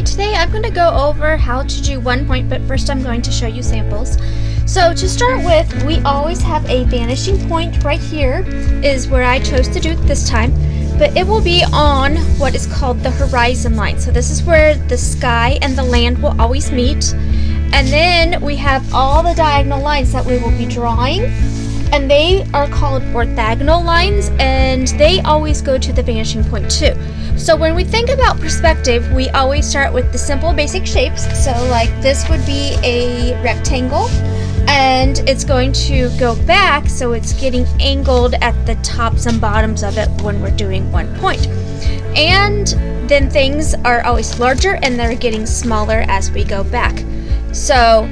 Alright, today I'm going to go over how to do 1 point, but first I'm going to show you samples. So to start with, we always have a vanishing point right here, is where I chose to do it this time, but it will be on what is called the horizon line. So this is where the sky and the land will always meet, and then we have all the diagonal lines that we will be drawing, and they are called orthogonal lines, and they always go to the vanishing point too. So when we think about perspective, we always start with the simple basic shapes. So like this would be a rectangle, and it's going to go back, so it's getting angled at the tops and bottoms of it when we're doing 1 point. And then things are always larger and they're getting smaller as we go back. So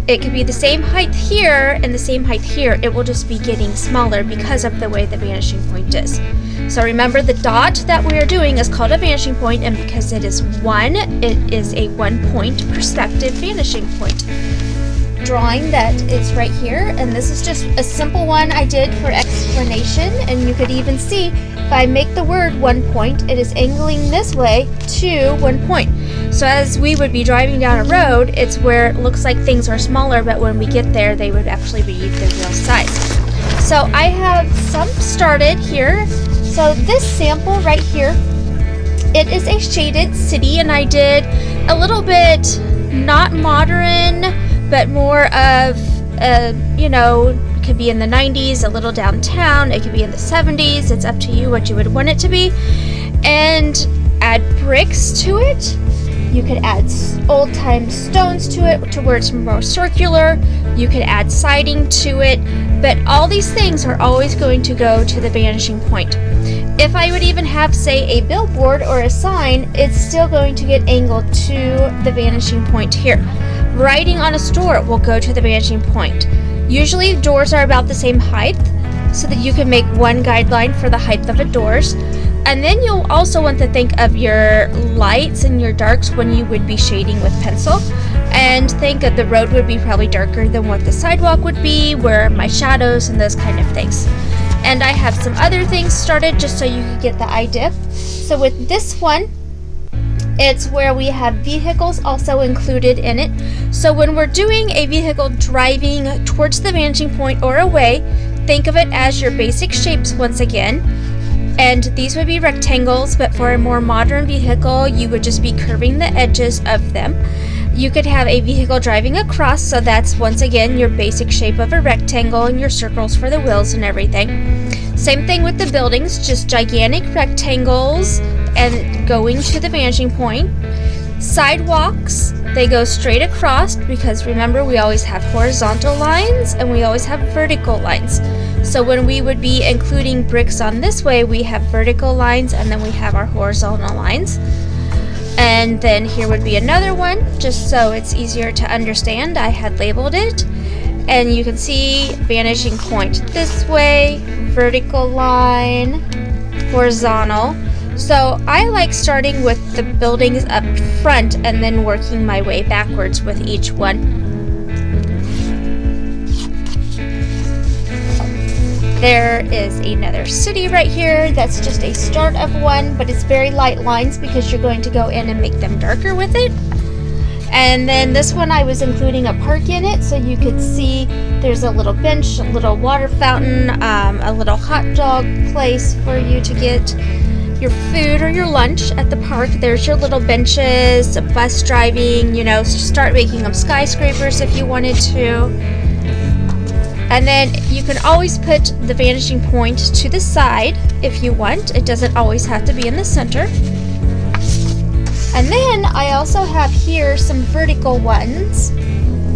it could be the same height here and the same height here. It will just be getting smaller because of the way the vanishing point is. So remember, the dot that we are doing is called a vanishing point, and because it is 1, it is a 1 point perspective vanishing point. Drawing that is right here, and this is just a simple one I did for explanation, and you could even see if I make the word 1 point, it is angling this way to 1 point. So as we would be driving down a road, it's where it looks like things are smaller, but when we get there, they would actually be the real size. So I have some started here. So this sample right here, it is a shaded city, and I did a little bit not modern, but more of, it could be in the 90s, a little downtown, it could be in the 70s, it's up to you what you would want it to be. And add bricks to it. You could add old-time stones to it to where it's more circular. You could add siding to it, but all these things are always going to go to the vanishing point. If I would even have, say, a billboard or a sign, it's still going to get angled to the vanishing point here. Writing on a store will go to the vanishing point. Usually doors are about the same height, so that you can make one guideline for the height of the doors. And then you'll also want to think of your lights and your darks when you would be shading with pencil. And think that the road would be probably darker than what the sidewalk would be, where my shadows and those kind of things. And I have some other things started just so you can get the idea. So with this one, it's where we have vehicles also included in it. So when we're doing a vehicle driving towards the vanishing point or away, think of it as your basic shapes once again. And these would be rectangles, but for a more modern vehicle, you would just be curving the edges of them. You could have a vehicle driving across, so that's once again your basic shape of a rectangle and your circles for the wheels and everything. Same thing with the buildings, just gigantic rectangles and going to the vanishing point. Sidewalks, they go straight across because remember, we always have horizontal lines and we always have vertical lines. So when we would be including bricks on this way, we have vertical lines and then we have our horizontal lines. And then here would be another one, just so it's easier to understand. I had labeled it, and you can see vanishing point this way, vertical line, horizontal. So I like starting with the buildings up front and then working my way backwards with each one. There is another city right here. That's just a start of one, but it's very light lines because you're going to go in and make them darker with it. And then this one I was including a park in it, so you could see there's a little bench, a little water fountain, a little hot dog place for you to get your food or your lunch at the park. There's your little benches, bus driving, start making them skyscrapers if you wanted to. And then you can always put the vanishing point to the side if you want. It doesn't always have to be in the center. And then I also have here some vertical ones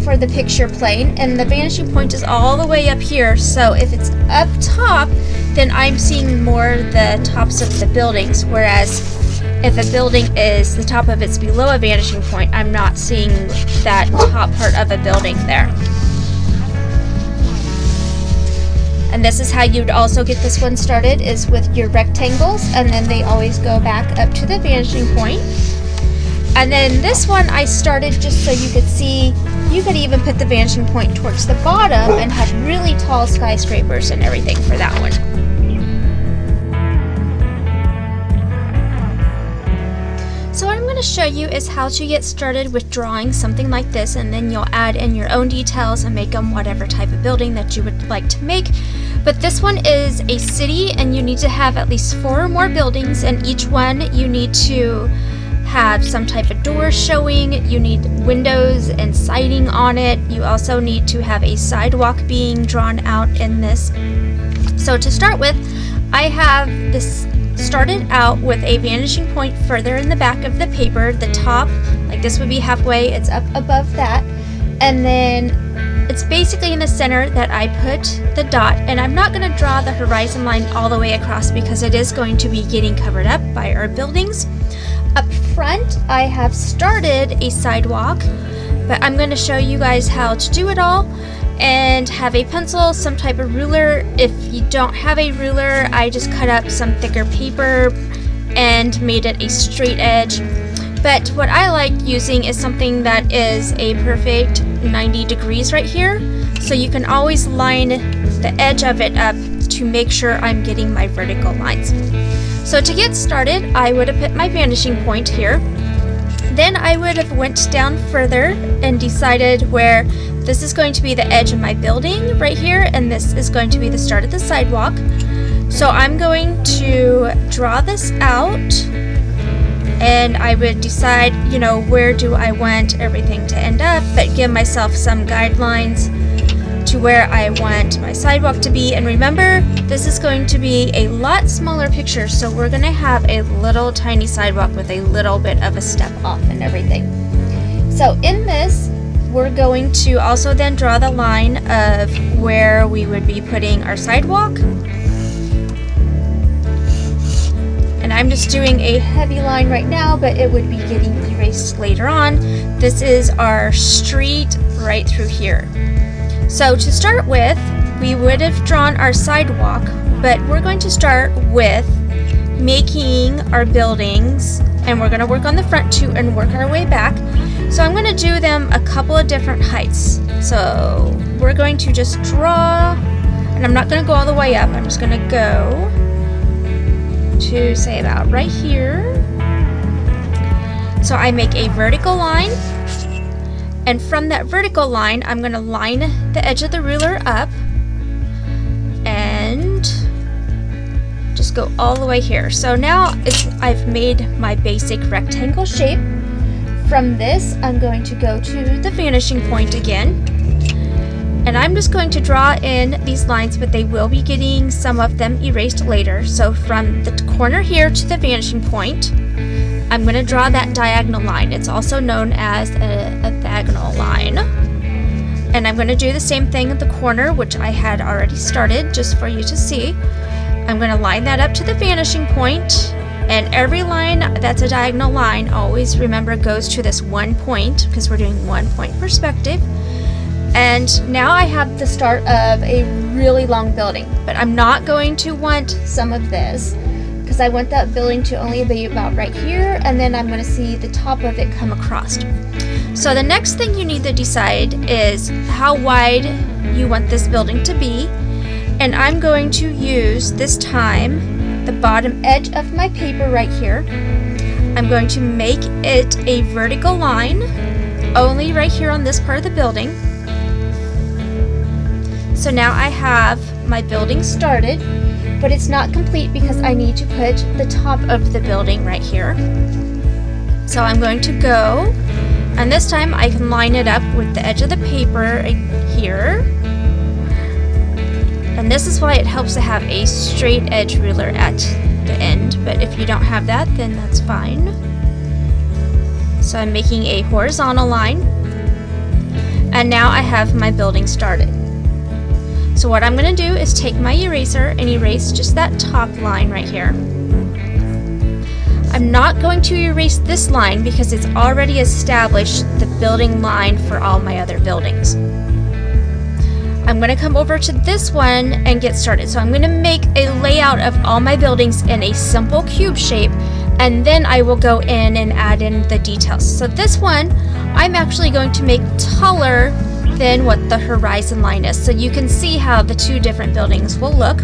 for the picture plane, and the vanishing point is all the way up here. So if it's up top, then I'm seeing more the tops of the buildings, whereas if a building is the top of it's below a vanishing point, I'm not seeing that top part of a building there. And this is how you'd also get this one started, is with your rectangles, and then they always go back up to the vanishing point. And then this one I started just so you could see, you could even put the vanishing point towards the bottom and have really tall skyscrapers and everything for that one. So what I'm going to show you is how to get started with drawing something like this, and then you'll add in your own details and make them whatever type of building that you would like to make. But this one is a city, and you need to have at least 4 or more buildings, and each one you need to have some type of door showing. You need windows and siding on it. You also need to have a sidewalk being drawn out in this. So to start with, I have this started out with a vanishing point further in the back of the paper. The top, like this would be halfway, it's up above that, and then it's basically in the center that I put the dot. And I'm not going to draw the horizon line all the way across because it is going to be getting covered up by our buildings. Up front, I have started a sidewalk, but I'm going to show you guys how to do it all, and have a pencil, some type of ruler. If you don't have a ruler, I just cut up some thicker paper and made it a straight edge. But what I like using is something that is a perfect 90 degrees right here, so you can always line the edge of it up to make sure I'm getting my vertical lines. So to get started, I would have put my vanishing point here. Then I would have went down further and decided where this is going to be the edge of my building right here, and this is going to be the start of the sidewalk. So I'm going to draw this out, and I would decide, you know, where do I want everything to end up, but give myself some guidelines to where I want my sidewalk to be. And remember, this is going to be a lot smaller picture, so we're going to have a little tiny sidewalk with a little bit of a step off and everything. So in this, we're going to also then draw the line of where we would be putting our sidewalk. And I'm just doing a heavy line right now, but it would be getting erased later on. This is our street right through here. So to start with, we would have drawn our sidewalk, but we're going to start with making our buildings, and we're going to work on the front too and work our way back. So I'm going to do them a couple of different heights. So we're going to just draw, and I'm not going to go all the way up. I'm just going to go to say about right here. So I make a vertical line, and from that vertical line I'm going to line the edge of the ruler up and just go all the way here. So now I've made my basic rectangle shape. From this, I'm going to go to the vanishing point again, and I'm just going to draw in these lines, but they will be getting some of them erased later. So from the corner here to the vanishing point, I'm going to draw that diagonal line. It's also known as a diagonal line. And I'm going to do the same thing at the corner, which I had already started just for you to see. I'm going to line that up to the vanishing point. And every line that's a diagonal line, always remember, goes to this one point, because we're doing 1 point perspective. And now I have the start of a really long building, but I'm not going to want some of this, because I want that building to only be about right here, and then I'm going to see the top of it come across. So the next thing you need to decide is how wide you want this building to be. And I'm going to use, this time, the bottom edge of my paper right here. I'm going to make it a vertical line only right here on this part of the building. So now I have my building started, but it's not complete because I need to put the top of the building right here. So I'm going to go, and this time I can line it up with the edge of the paper here. And this is why it helps to have a straight edge ruler at the end, but if you don't have that, then that's fine. So I'm making a horizontal line, and now I have my building started. So what I'm going to do is take my eraser and erase just that top line right here. I'm not going to erase this line because it's already established the building line for all my other buildings. I'm going to come over to this one and get started. So I'm going to make a layout of all my buildings in a simple cube shape, and then I will go in and add in the details. So this one, I'm actually going to make taller than what the horizon line is, so you can see how the two different buildings will look.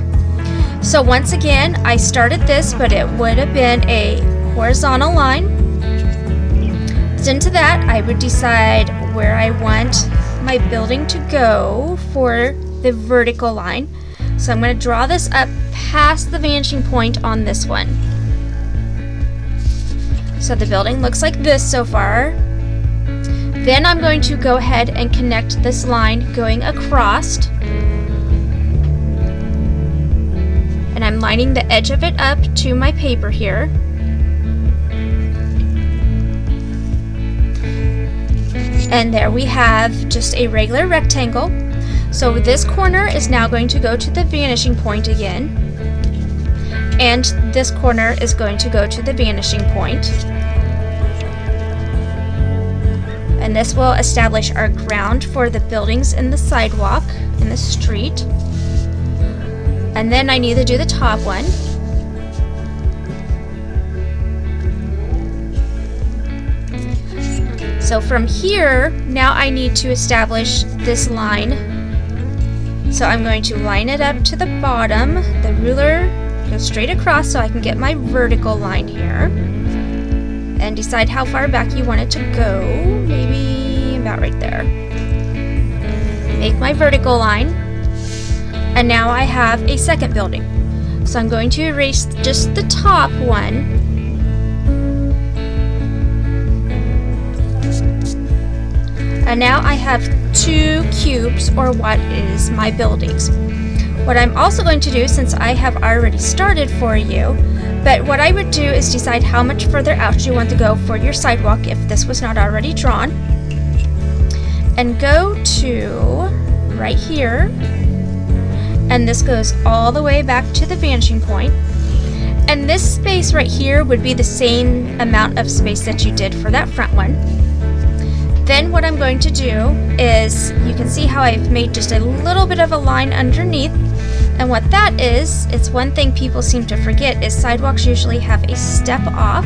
So once again, I started this, but it would have been a horizontal line. Next into that, I would decide where I want my building to go for the vertical line. So I'm going to draw this up past the vanishing point on this one. So the building looks like this so far. Then I'm going to go ahead and connect this line going across. And I'm lining the edge of it up to my paper here. And there we have just a regular rectangle. So this corner is now going to go to the vanishing point again. And this corner is going to go to the vanishing point. And this will establish our ground for the buildings in the sidewalk in the street. And then I need to do the top one. So from here, now I need to establish this line. So I'm going to line it up to the bottom. The ruler goes straight across so I can get my vertical line here. And decide how far back you want it to go. Maybe about right there. Make my vertical line. And now I have a second building. So I'm going to erase just the top one. And now I have 2 cubes, or what is my buildings. What I'm also going to do, since I have already started for you, but what I would do is decide how much further out you want to go for your sidewalk if this was not already drawn. And go to right here. And this goes all the way back to the vanishing point. And this space right here would be the same amount of space that you did for that front one. Then what I'm going to do is, you can see how I've made just a little bit of a line underneath. And what that is, it's one thing people seem to forget, is sidewalks usually have a step off.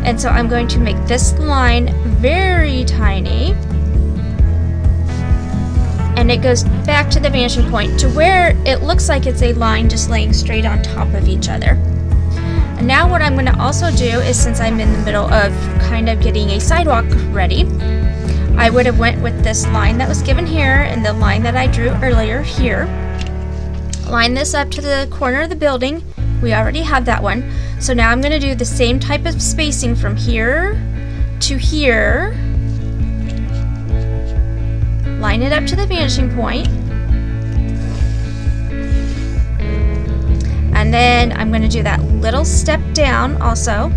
And so I'm going to make this line very tiny. And it goes back to the vanishing point to where it looks like it's a line just laying straight on top of each other. And now what I'm going to also do is, since I'm in the middle of kind of getting a sidewalk ready, I would have went with this line that was given here and the line that I drew earlier here. Line this up to the corner of the building. We already have that one. So now I'm going to do the same type of spacing from here to here. Line it up to the vanishing point. And then I'm going to do that little step down also.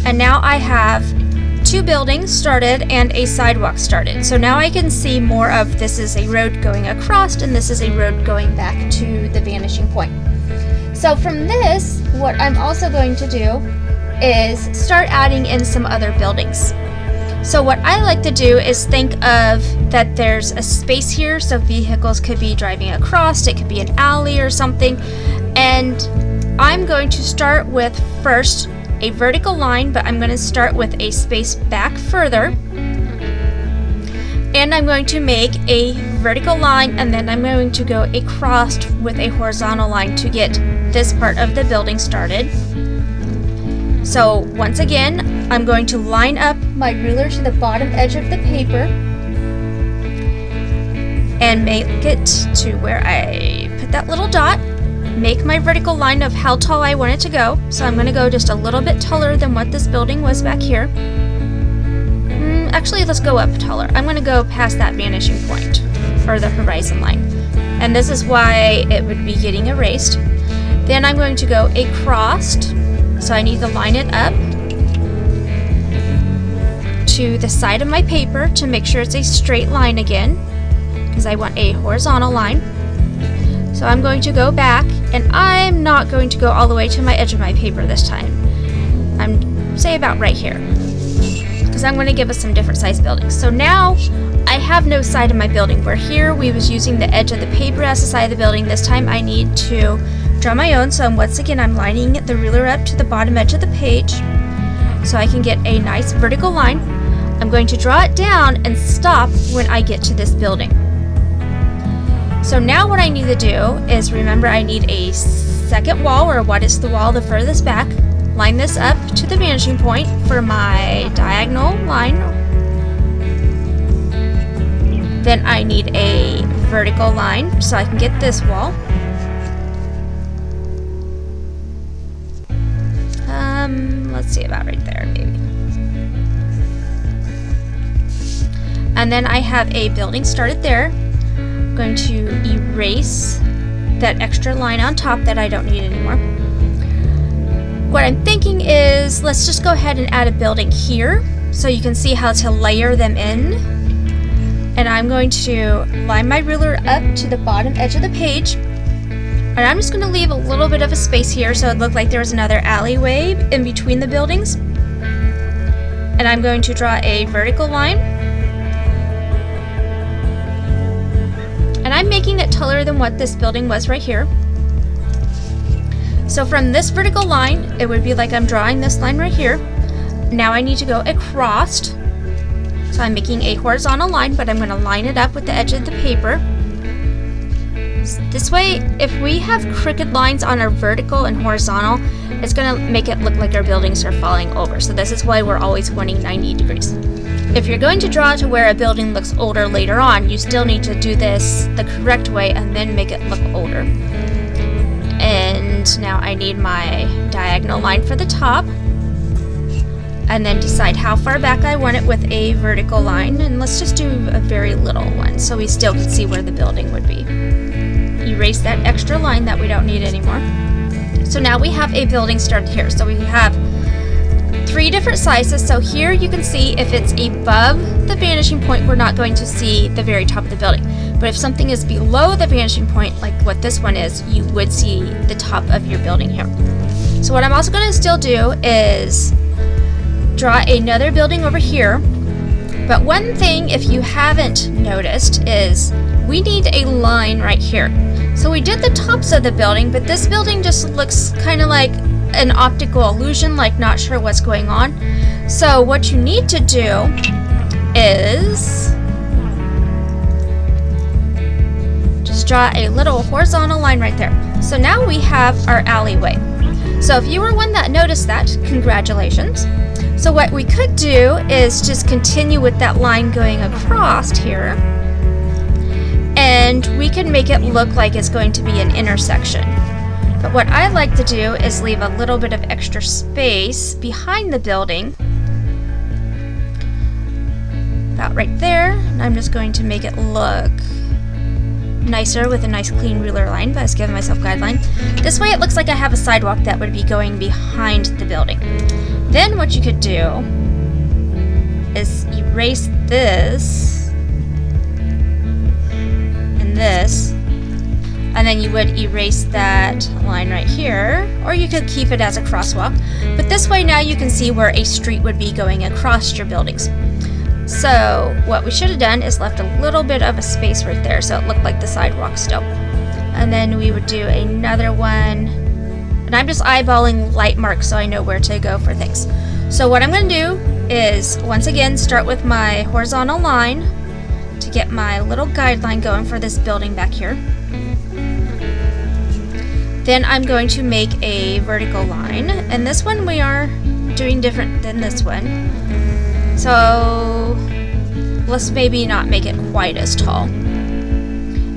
And now I have 2 buildings started and a sidewalk started. So now I can see more of, this is a road going across and this is a road going back to the vanishing point. So from this, what I'm also going to do is start adding in some other buildings. So what I like to do is think of that there's a space here, so vehicles could be driving across, it could be an alley or something, and I'm going to start with first a vertical line, but I'm going to start with a space back further, and I'm going to make a vertical line, and then I'm going to go across with a horizontal line to get this part of the building started. So once again, I'm going to line up my ruler to the bottom edge of the paper and make it to where I put that little dot. Make my vertical line of how tall I want it to go. So I'm going to go just a little bit taller than what this building was back here. Actually, let's go up taller. I'm going to go past that vanishing point, or the horizon line. And this is why it would be getting erased. Then I'm going to go across. So I need to line it up to the side of my paper to make sure it's a straight line again, because I want a horizontal line. So I'm going to go back, and I'm not going to go all the way to my edge of my paper this time. I'm say about right here, because I'm going to give us some different size buildings. So now I have no side of my building, where here we was using the edge of the paper as the side of the building. This time I need to draw my own. So once again, I'm lining the ruler up to the bottom edge of the page so I can get a nice vertical line. I'm going to draw it down and stop when I get to this building. So now what I need to do is, remember, I need a second wall, or what is the wall the furthest back. line this up to the vanishing point for my diagonal line. Then I need a vertical line so I can get this wall. Let's see, about right there maybe. And then I have a building started there. I'm going to erase that extra line on top that I don't need anymore. What I'm thinking is, let's just go ahead and add a building here so you can see how to layer them in. And I'm going to line my ruler up to the bottom edge of the page. And I'm just going to leave a little bit of a space here so it looked like there was another alleyway in between the buildings. And I'm going to draw a vertical line. And I'm making it taller than what this building was right here. So from this vertical line, it would be like I'm drawing this line right here. Now I need to go across. So I'm making a horizontal line, but I'm going to line it up with the edge of the paper. This way, if we have crooked lines on our vertical and horizontal, it's going to make it look like our buildings are falling over. So this is why we're always wanting 90 degrees. If you're going to draw to where a building looks older later on, you still need to do this the correct way and then make it look older. And now I need my diagonal line for the top. And then decide how far back I want it with a vertical line. And let's just do a very little one so we still can see where the building would be. Erase that extra line that we don't need anymore. So now we have a building started here. So we have 3 different sizes. So here you can see if it's above the vanishing point, we're not going to see the very top of the building. But if something is below the vanishing point, like what this one is, you would see the top of your building here. So what I'm also going to still do is draw another building over here. But one thing, if you haven't noticed, is we need a line right here. So we did the tops of the building, but this building just looks kind of like an optical illusion, like not sure what's going on. So what you need to do is just draw a little horizontal line right there. So now we have our alleyway. So if you were one that noticed that, congratulations. So what we could do is just continue with that line going across here. And we can make it look like it's going to be an intersection. But what I like to do is leave a little bit of extra space behind the building. About right there. And I'm just going to make it look nicer with a nice clean ruler line, but I was giving myself a guideline. This way it looks like I have a sidewalk that would be going behind the building. Then what you could do is erase this and this, and then you would erase that line right here, or you could keep it as a crosswalk. But this way now you can see where a street would be going across your buildings. So what we should have done is left a little bit of a space right there so it looked like the sidewalk still. And then we would do another one. And I'm just eyeballing light marks so I know where to go for things. So what I'm going to do is, once again, start with my horizontal line to get my little guideline going for this building back here. Then I'm going to make a vertical line. And this one we are doing different than this one. So let's maybe not make it quite as tall.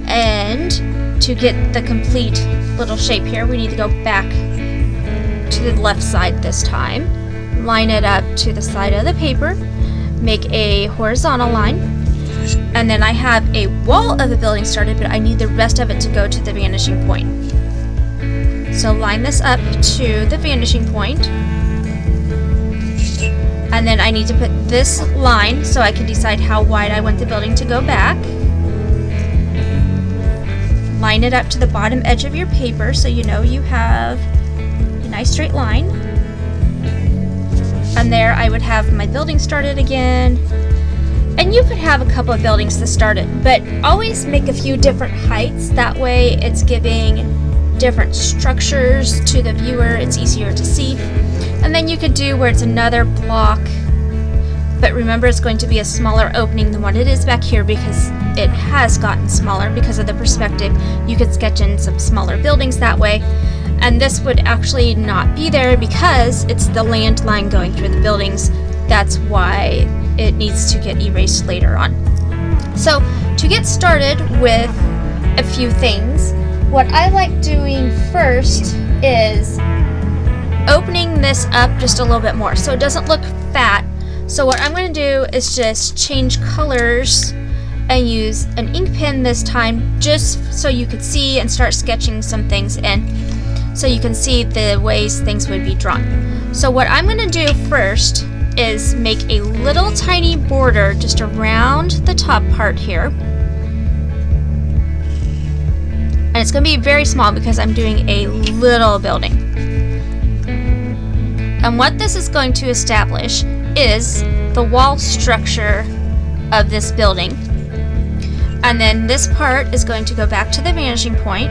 And to get the complete little shape here, we need to go back to the left side this time. Line it up to the side of the paper. Make a horizontal line. And then I have a wall of the building started, but I need the rest of it to go to the vanishing point. So line this up to the vanishing point. And then I need to put this line so I can decide how wide I want the building to go back. Line it up to the bottom edge of your paper so you know you have a nice straight line. And there I would have my building started again. And you could have a couple of buildings to start it, but always make a few different heights. That way it's giving different structures to the viewer. It's easier to see. And then you could do where it's another block but remember it's going to be a smaller opening than what it is back here because it has gotten smaller because of the perspective. You could sketch in some smaller buildings that way, and this would actually not be there because it's the land line going through the buildings. That's why it needs to get erased later on. So to get started with a few things, what I like doing first is opening this up just a little bit more so it doesn't look fat. So what I'm going to do is just change colors and use an ink pen this time, just so you could see and start sketching some things in, so you can see the ways things would be drawn. So what I'm going to do first is make a little tiny border just around the top part here. And it's going to be very small because I'm doing a little building. And what this is going to establish is the wall structure of this building. And then this part is going to go back to the vanishing point.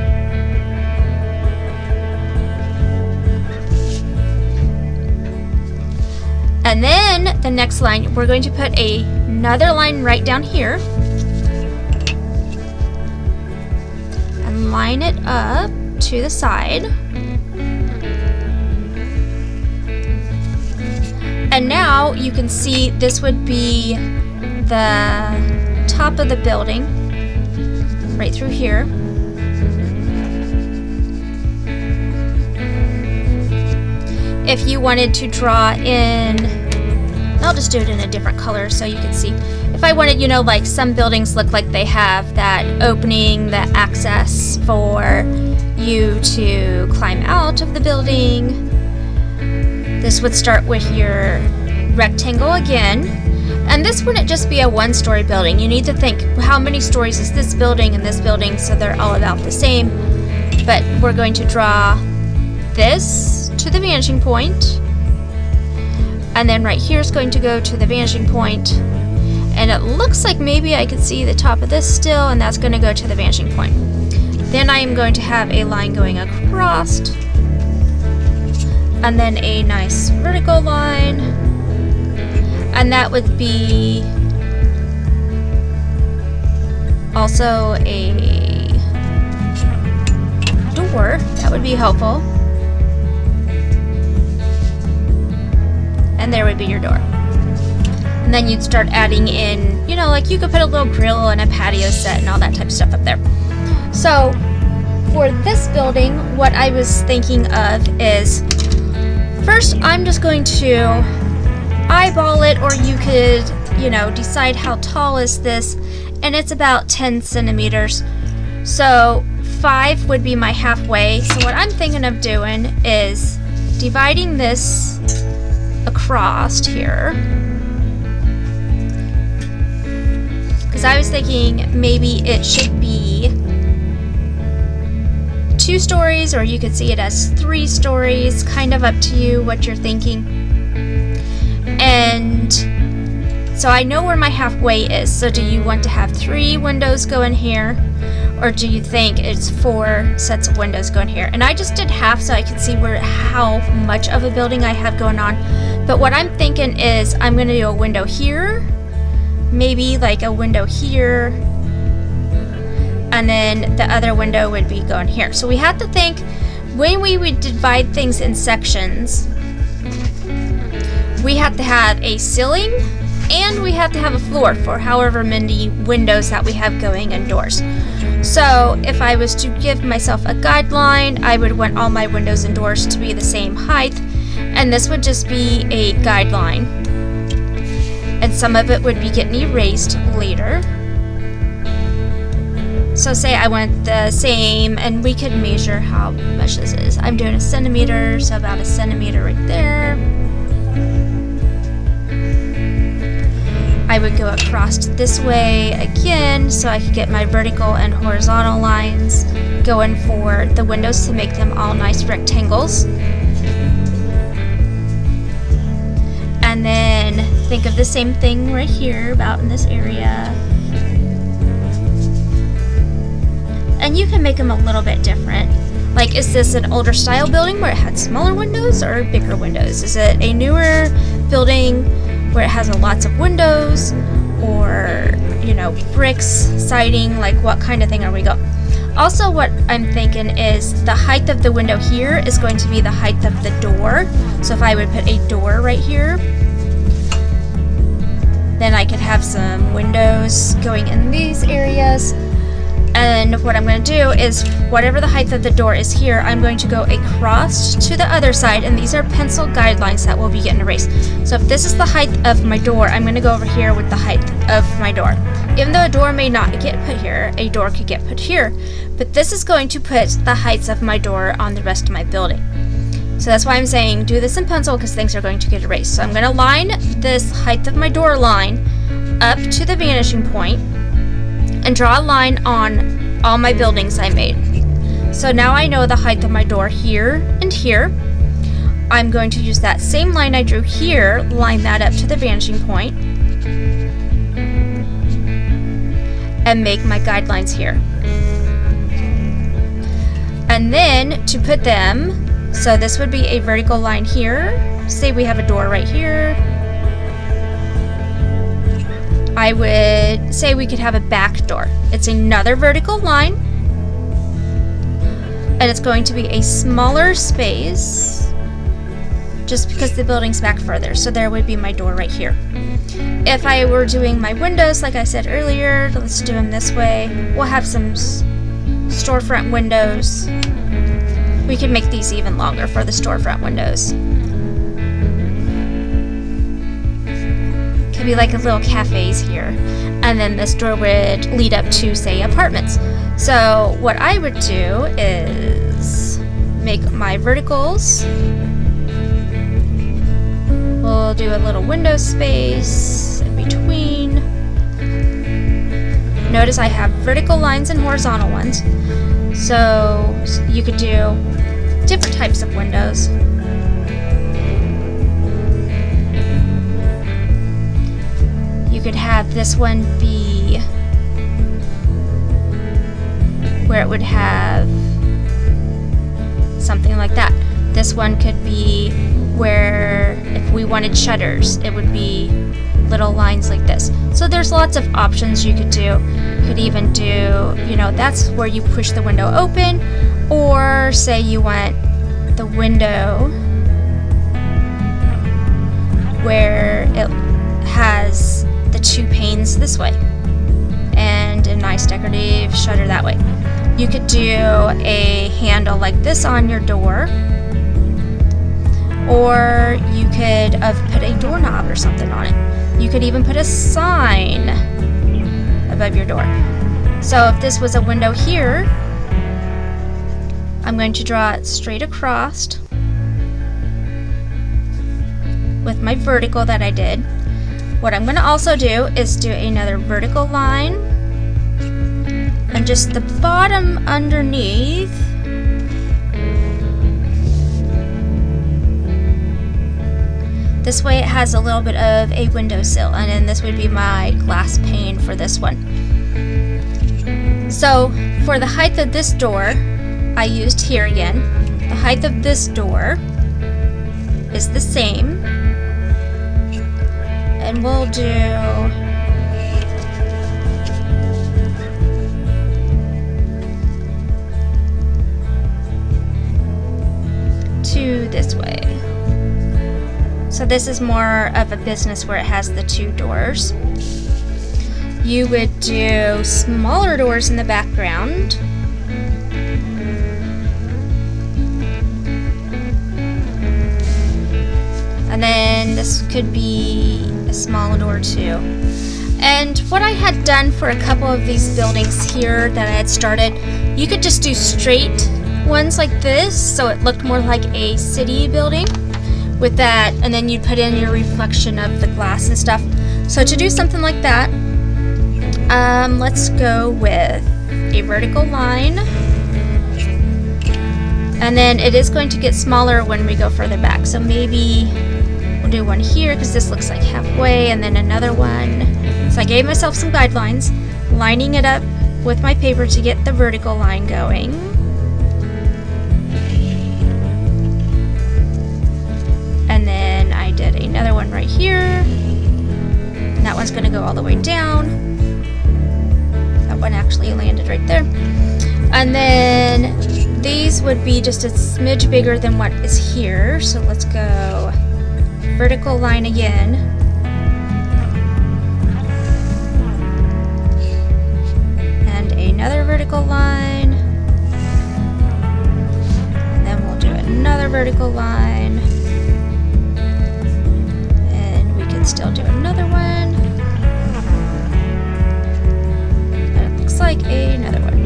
And then the next line, we're going to put another line right down here and line it up to the side. And now you can see this would be the top of the building right through here. If you wanted to draw in, I'll just do it in a different color so you can see. If I wanted, you know, like some buildings look like they have that opening, that access for you to climb out of the building. This would start with your rectangle again. And this wouldn't just be a one-story building. You need to think, how many stories is this building and this building, so they're all about the same. But we're going to draw this to the vanishing point. And then right here is going to go to the vanishing point. And it looks like maybe I could see the top of this still, and that's going to go to the vanishing point. Then I am going to have a line going across. And then a nice vertical line. And that would be also a door. That would be helpful. And there would be your door. And then you'd start adding in, you know, like you could put a little grill and a patio set and all that type of stuff up there. So for this building, what I was thinking of is, first I'm just going to eyeball it, or you could, you know, decide how tall is this, and it's about 10 centimeters. So 5 would be my halfway. So what I'm thinking of doing is dividing this across here, because I was thinking maybe it should be 2 stories, or you could see it as 3 stories, kind of up to you what you're thinking. And so I know where my halfway is. So do you want to have 3 windows go in here, or do you think it's 4 sets of windows going here? And I just did half so I could see how much of a building I have going on. But what I'm thinking is I'm going to do a window here, maybe like a window here, and then the other window would be going here. So we have to think, when we would divide things in sections, we have to have a ceiling and we have to have a floor for however many windows that we have going and doors. So if I was to give myself a guideline, I would want all my windows and doors to be the same height, and this would just be a guideline. And some of it would be getting erased later. So say I want the same, and we could measure how much this is. I'm doing a centimeter, so about a centimeter right there. I would go across this way again so I could get my vertical and horizontal lines going for the windows to make them all nice rectangles. And then think of the same thing right here, about in this area. And you can make them a little bit different. Like, is this an older style building where it had smaller windows or bigger windows? Is it a newer building where it has lots of windows, or, you know, bricks, siding, like what kind of thing are we going? Also, what I'm thinking is the height of the window here is going to be the height of the door. So if I would put a door right here, then I could have some windows going in these areas. And what I'm going to do is, whatever the height of the door is here, I'm going to go across to the other side, and these are pencil guidelines that will be getting erased. So if this is the height of my door, I'm going to go over here with the height of my door. Even though a door may not get put here, a door could get put here. But this is going to put the heights of my door on the rest of my building. So that's why I'm saying do this in pencil, because things are going to get erased. So I'm going to line this height of my door line up to the vanishing point and draw a line on all my buildings I made. So now I know the height of my door here and here. I'm going to use that same line I drew here, line that up to the vanishing point, and make my guidelines here. And then to put them, so this would be a vertical line here. Say we have a door right here. I would say we could have a back door. It's another vertical line, and it's going to be a smaller space just because the building's back further. So there would be my door right here. If I were doing my windows, like I said earlier, let's do them this way. We'll have some storefront windows. We can make these even longer for the storefront windows. Could be like a little cafes here, and then this door would lead up to, say, apartments. So what I would do is make my verticals. We'll do a little window space in between. Notice I have vertical lines and horizontal ones. So you could do different types of windows. You could have this one be where it would have something like that. This one could be where, if we wanted shutters, it would be little lines like this. So there's lots of options you could do. You could even do, you know, that's where you push the window open, or say you want the window where it has the two panes this way and a nice decorative shutter that way. You could do a handle like this on your door, or you could have put a doorknob or something on it. You could even put a sign above your door. So if this was a window here, I'm going to draw it straight across with my vertical that I did. What I'm going to also do is do another vertical line, and just the bottom underneath, this way it has a little bit of a windowsill, and then this would be my glass pane for this one. So for the height of this door, I used here again. The height of this door is the same. And we'll do two this way. So this is more of a business where it has the two doors. You would do smaller doors in the background. And then this could be a smaller door too. And what I had done for a couple of these buildings here that I had started, you could just do straight ones like this, so it looked more like a city building with that, and then you'd put in your reflection of the glass and stuff. So to do something like that, let's go with a vertical line, and then it is going to get smaller when we go further back. So maybe we'll do one here because this looks like halfway, and then another one. So I gave myself some guidelines, lining it up with my paper to get the vertical line going. And then I did another one right here. one's going to go all the way down. That one actually landed right there. And then these would be just a smidge bigger than what is here. So let's go vertical line again. And another vertical line. And then we'll do another vertical line. And we can still do another one. And it looks like another one.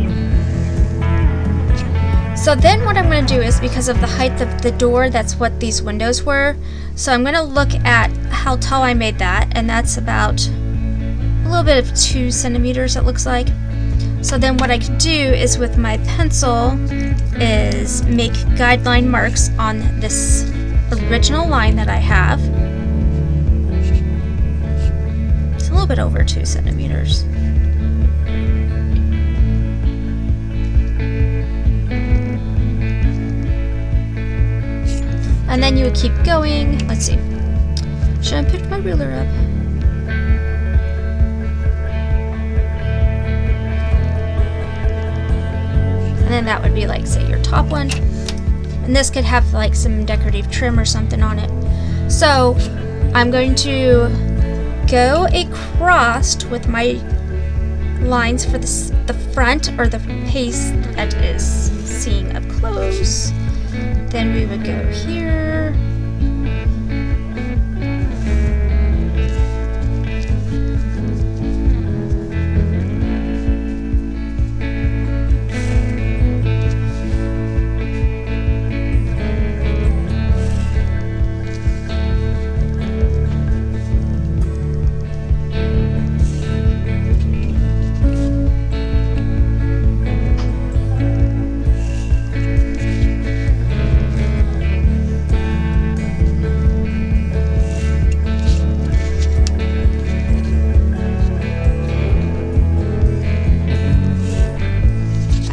So then what I'm going to do is, because of the height of the door, that's what these windows were. So I'm going to look at how tall I made that, and that's about a little bit of 2 centimeters it looks like. So then what I can do is with my pencil is make guideline marks on this original line that I have. It's a little bit over 2 centimeters. And then you would keep going. Let's see. Should I pick my ruler up? And then that would be like, say, your top one. And this could have like some decorative trim or something on it. So I'm going to go across with my lines for the front, or the face that is seen up close. Then we would go here.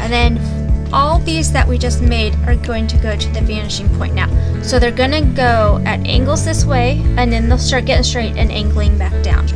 And then all these that we just made are going to go to the vanishing point now. So they're going to go at angles this way, and then they'll start getting straight and angling back down.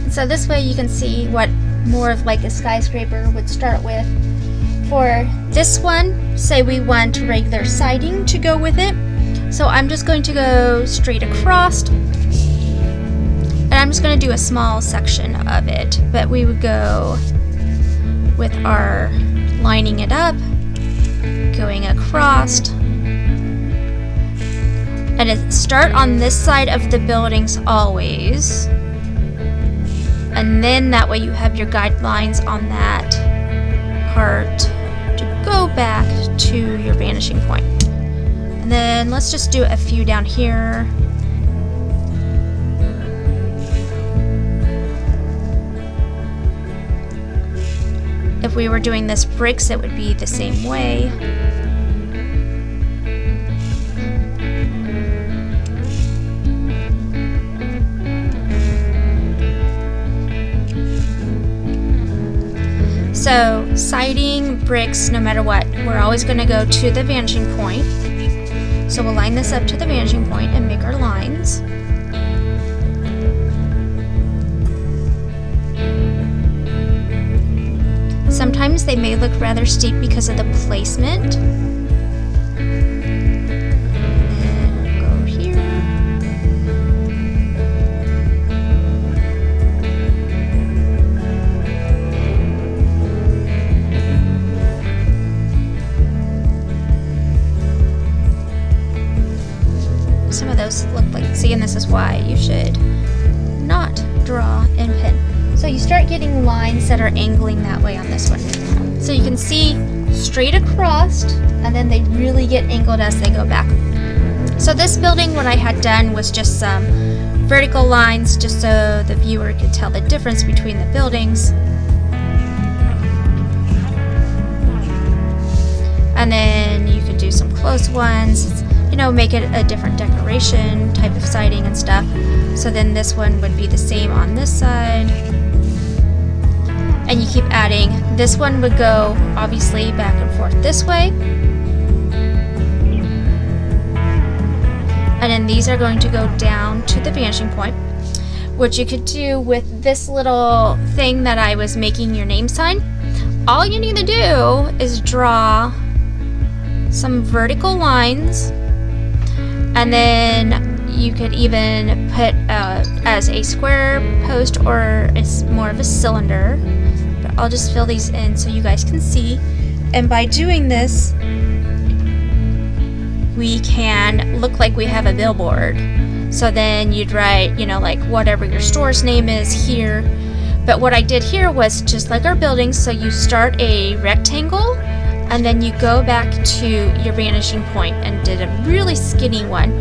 So this way you can see what more of like a skyscraper would start with. For this one, say we want regular siding to go with it. So I'm just going to go straight across, and I'm just going to do a small section of it. But we would go with our lining it up, going across, and it start on this side of the buildings always. And then that way you have your guidelines on that part to go back to your vanishing point. And then let's just do a few down here. If we were doing this bricks, it would be the same way. So siding, bricks, no matter what, we're always going to go to the vanishing point. So we'll line this up to the vanishing point and make our lines. Sometimes they may look rather steep because of the placement. those look like. See, and this is why you should not draw in pen. So you start getting lines that are angling that way on this one. So you can see straight across, and then they really get angled as they go back. So this building, what I had done was just some vertical lines, just so the viewer could tell the difference between the buildings. And then you could do some close ones, you know, make it a different decoration type of siding and stuff. So then this one would be the same on this side. And you keep adding. This one would go obviously back and forth this way. And then these are going to go down to the vanishing point, which you could do with this little thing that I was making your name sign. All you need to do is draw some vertical lines, and then you could even put as a square post, or it's more of a cylinder. But I'll just fill these in so you guys can see. And by doing this, we can look like we have a billboard. So then you'd write, you know, like whatever your store's name is here. But what I did here was just like our buildings. So you start a rectangle, and then you go back to your vanishing point and did a really skinny one.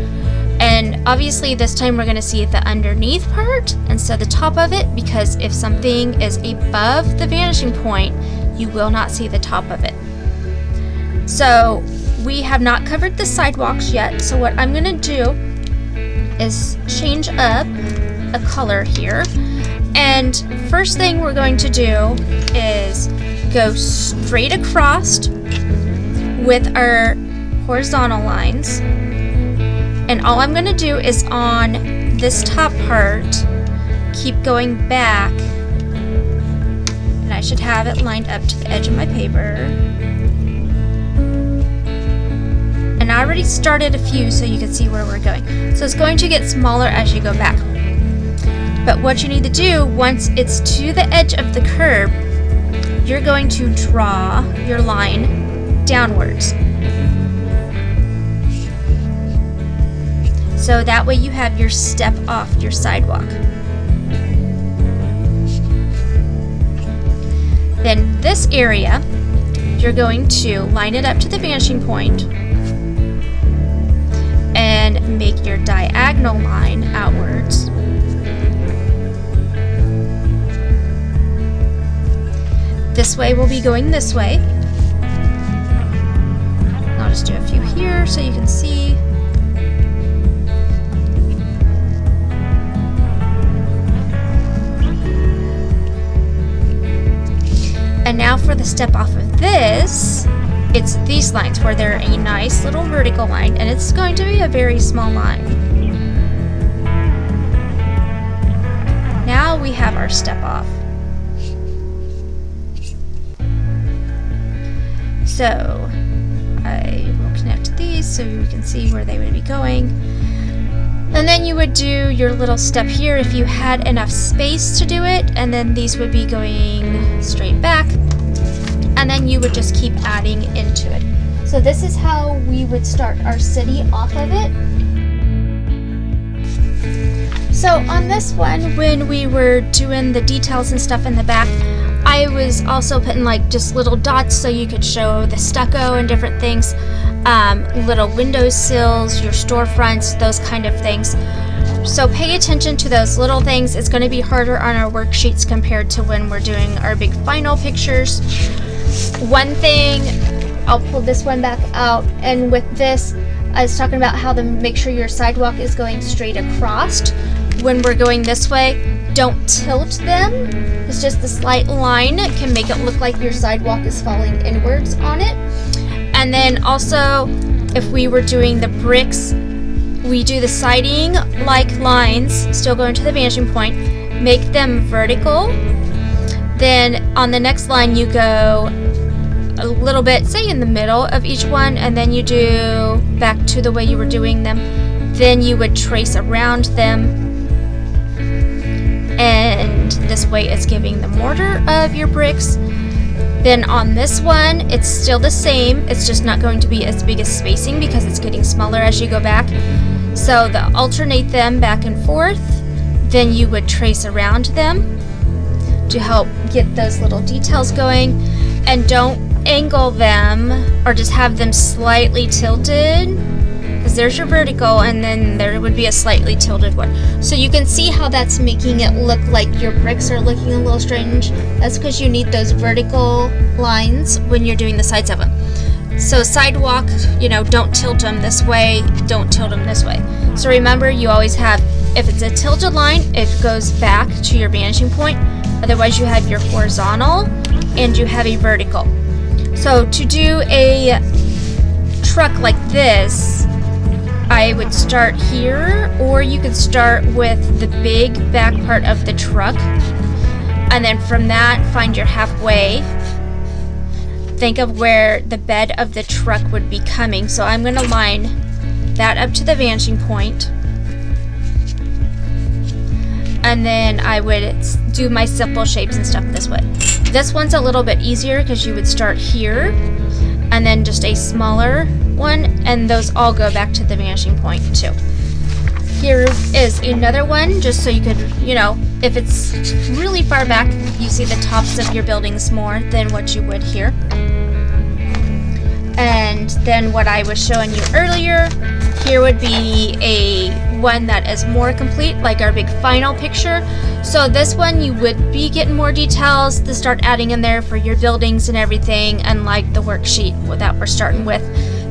And obviously this time we're going to see the underneath part instead of the top of it, because if something is above the vanishing point, you will not see the top of it. So we have not covered the sidewalks yet, so what I'm going to do is change up a color here. And first thing we're going to do is go straight across with our horizontal lines. And all I'm going to do is on this top part, keep going back. And I should have it lined up to the edge of my paper. And I already started a few so you can see where we're going. So it's going to get smaller as you go back. But what you need to do, once it's to the edge of the curb, you're going to draw your line downwards. So that way you have your step off your sidewalk. Then this area, you're going to line it up to the vanishing point and make your diagonal line outwards. This way we'll be going this way. I'll just do a few here so you can see. And now for the step off of this, it's these lines where they're a nice little vertical line, and it's going to be a very small line. Now we have our step off. So I will connect these so you can see where they would be going. And then you would do your little step here if you had enough space to do it, and then these would be going straight back, and then you would just keep adding into it. So this is how we would start our city off of it. So on this one, when we were doing the details and stuff in the back, I was also putting like just little dots so you could show the stucco and different things. Little window sills, your storefronts, those kind of things. So pay attention to those little things. It's going to be harder on our worksheets compared to when we're doing our big final pictures. One thing, I'll pull this one back out, and with this, I was talking about how to make sure your sidewalk is going straight across. When we're going this way, don't tilt them. It's just a slight line. It can make it look like your sidewalk is falling inwards on it. And then also, if we were doing the bricks, we do the siding like lines, still going to the vanishing point, make them vertical. Then on the next line, you go a little bit, say in the middle of each one, and then you do back to the way you were doing them. Then you would trace around them. And this way it's giving the mortar of your bricks. Then on this one, it's still the same. It's just not going to be as big a spacing because it's getting smaller as you go back. So alternate them back and forth. Then you would trace around them to help get those little details going. And don't angle them or just have them slightly tilted, because there's your vertical and then there would be a slightly tilted one. So you can see how that's making it look like your bricks are looking a little strange. That's because you need those vertical lines when you're doing the sides of them. So sidewalk, don't tilt them this way, don't tilt them this way. So remember, you always have, if it's a tilted line, it goes back to your vanishing point. Otherwise you have your horizontal and you have a vertical. So to do a truck like this, I would start here, or you could start with the big back part of the truck, and then from that find your halfway. Think of where the bed of the truck would be coming. So I'm going to line that up to the vanishing point, and then I would do my simple shapes and stuff this way. This one's a little bit easier because you would start here and then just a smaller one, and those all go back to the vanishing point too. Here is another one, just so you could, if it's really far back, you see the tops of your buildings more than what you would here. And then what I was showing you earlier, here would be a one that is more complete, like our big final picture. So this one you would be getting more details to start adding in there for your buildings and everything, unlike the worksheet that we're starting with.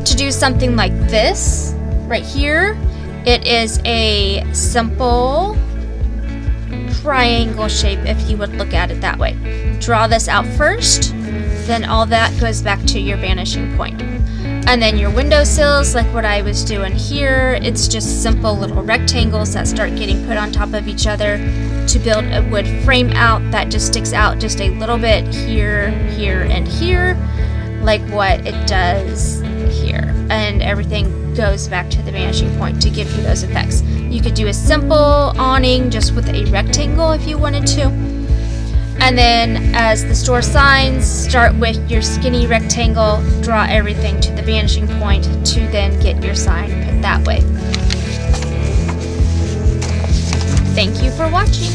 To do something like this right here, it is a simple triangle shape if you would look at it that way. Draw this out first, then all that goes back to your vanishing point. And then your windowsills, like what I was doing here, it's just simple little rectangles that start getting put on top of each other to build a wood frame out that just sticks out just a little bit here, here, and here, like what it does here. And everything goes back to the vanishing point to give you those effects. You could do a simple awning just with a rectangle if you wanted to. And then as the store signs, start with your skinny rectangle, draw everything to the vanishing point to then get your sign put that way. Thank you for watching.